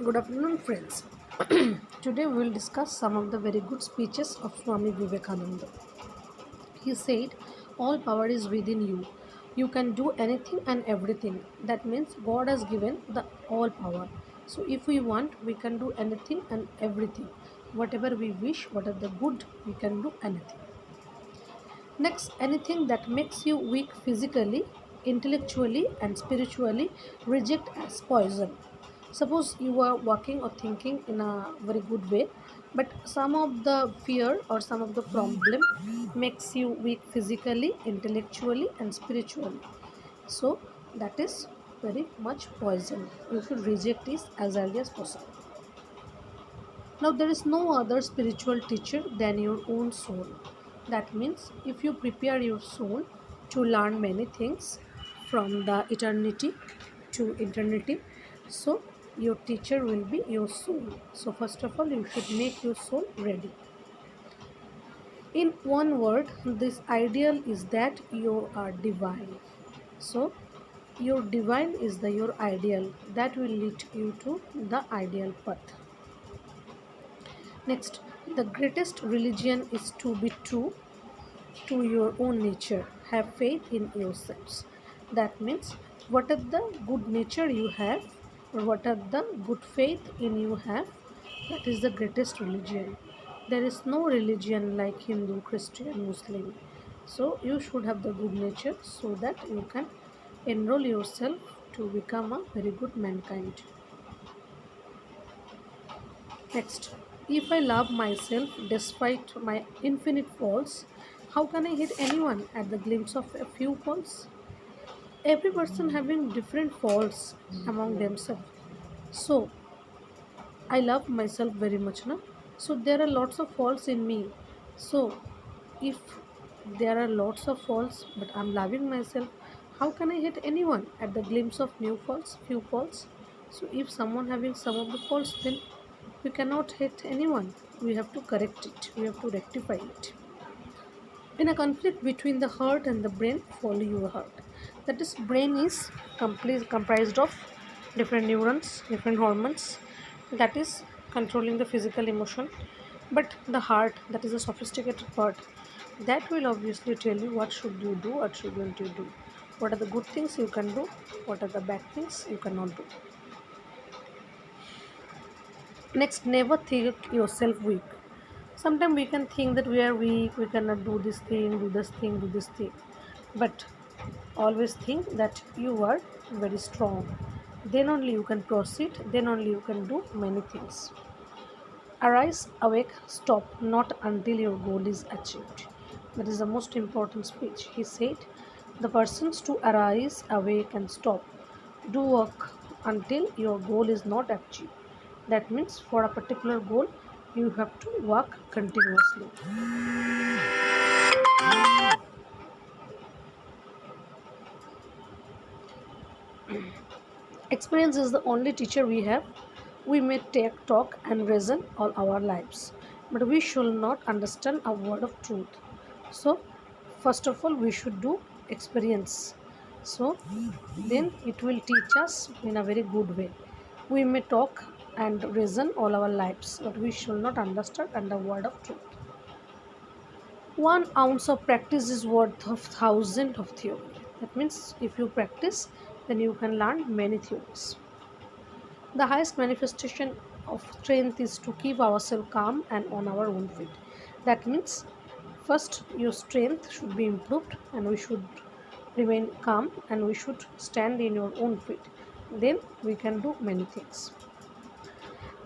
Good afternoon, friends. Today we will discuss some of the very good speeches of Swami Vivekananda. He said, all power is within you. You can do anything and everything. That means God has given the all power. So if we want, we can do anything and everything. Whatever we wish, whatever the good, we can do anything. Next, anything that makes you weak physically, intellectually, and spiritually, reject as poison. Suppose you are working or thinking in a very good way, but some of the fear or some of the problem makes you weak physically, intellectually, and spiritually. So that is very much poison. You should reject this as early as possible. Now, there is no other spiritual teacher than your own soul. That means if you prepare your soul to learn many things from the eternity to eternity, so your teacher will be your soul. So, first of all, you should make your soul ready. In one word, this ideal is that you are divine. So, your divine is your ideal that will lead you to the ideal path. Next, the greatest religion is to be true to your own nature. Have faith in yourselves. That means, what are the good nature you have, or what are the good faith in you have, that is the greatest religion. There is no religion like Hindu, Christian, Muslim. So, you should have the good nature so that you can enroll yourself to become a very good mankind. Next, if I love myself despite my infinite faults, how can I hate anyone at the glimpse of a few faults? Every person having different faults among themselves. So, I love myself very much now. So, there are lots of faults in me. So, if there are lots of faults, but I'm loving myself, how can I hate anyone at the glimpse of new faults, few faults? So, if someone having some of the faults, then we cannot hate anyone. We have to correct it. We have to rectify it. In a conflict between the heart and the brain, follow your heart. That is, brain is comprised of different neurons, different hormones. That is controlling the physical emotion. But the heart, that is a sophisticated part, that will obviously tell you what should you do, what shouldn't you do. What are the good things you can do, what are the bad things you cannot do. Next, never think yourself weak. Sometimes we can think that we are weak, we cannot do this thing, do this thing, do this thing. But always think that you are very strong. Then only you can proceed, then only you can do many things. Arise, awake, stop, not until your goal is achieved. That is the most important speech. He said, the persons to arise, awake, and stop. Do work until your goal is not achieved. That means for a particular goal, you have to work continuously. Experience is the only teacher we have. We may take, talk, and reason all our lives, but we should not understand a word of truth. So, first of all, we should do experience. So, then it will teach us in a very good way. We may talk and reason all our lives, but we should not understand and a word of truth. 1 ounce of practice is worth of thousand of theory. That means if you practice, then you can learn many theories. The highest manifestation of strength is to keep ourselves calm and on our own feet. That means first your strength should be improved and we should remain calm and we should stand in your own feet. Then we can do many things.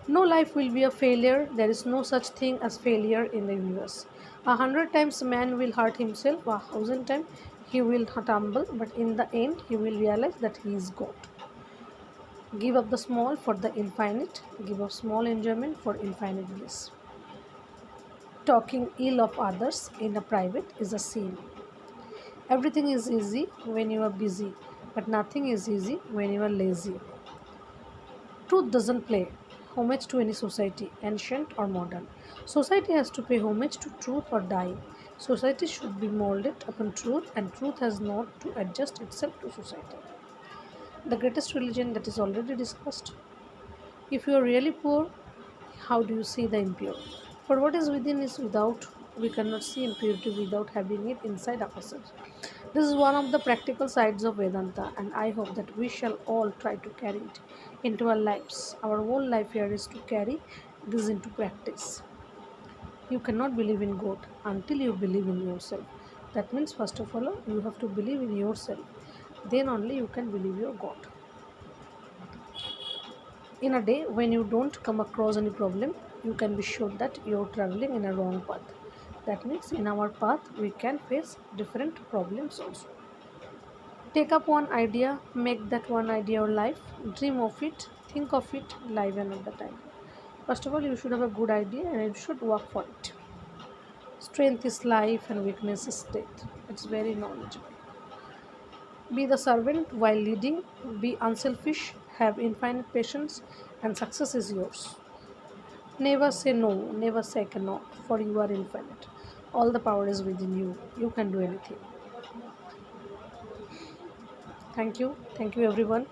No life will be a failure. There is no such thing as failure in the universe. 100 times man will hurt himself, 1,000 times he will tumble, but in the end he will realize that he is God. Give up the small for the infinite. Give up small enjoyment for infinite bliss. Talking ill of others in a private is a sin. Everything is easy when you are busy, but nothing is easy when you are lazy. Truth doesn't play homage to any society, ancient or modern. Society has to pay homage to truth or die. Society should be molded upon truth, and truth has not to adjust itself to society. The greatest religion that is already discussed. If you are really poor, how do you see the impure? For what is within is without, we cannot see impurity without having it inside ourselves. This is one of the practical sides of Vedanta, and I hope that we shall all try to carry it into our lives. Our whole life here is to carry this into practice. You cannot believe in God until you believe in yourself. That means, first of all, you have to believe in yourself. Then only you can believe your God. In a day when you don't come across any problem, you can be sure that you're traveling in a wrong path. That means, in our path, we can face different problems also. Take up one idea, make that one idea your life, dream of it, think of it, live another time. First of all, you should have a good idea and you should work for it. Strength is life and weakness is death. It's very knowledgeable. Be the servant while leading, be unselfish, have infinite patience, and success is yours. Never say no, never say cannot, for you are infinite. All the power is within you. You can do anything. Thank you. Thank you, everyone.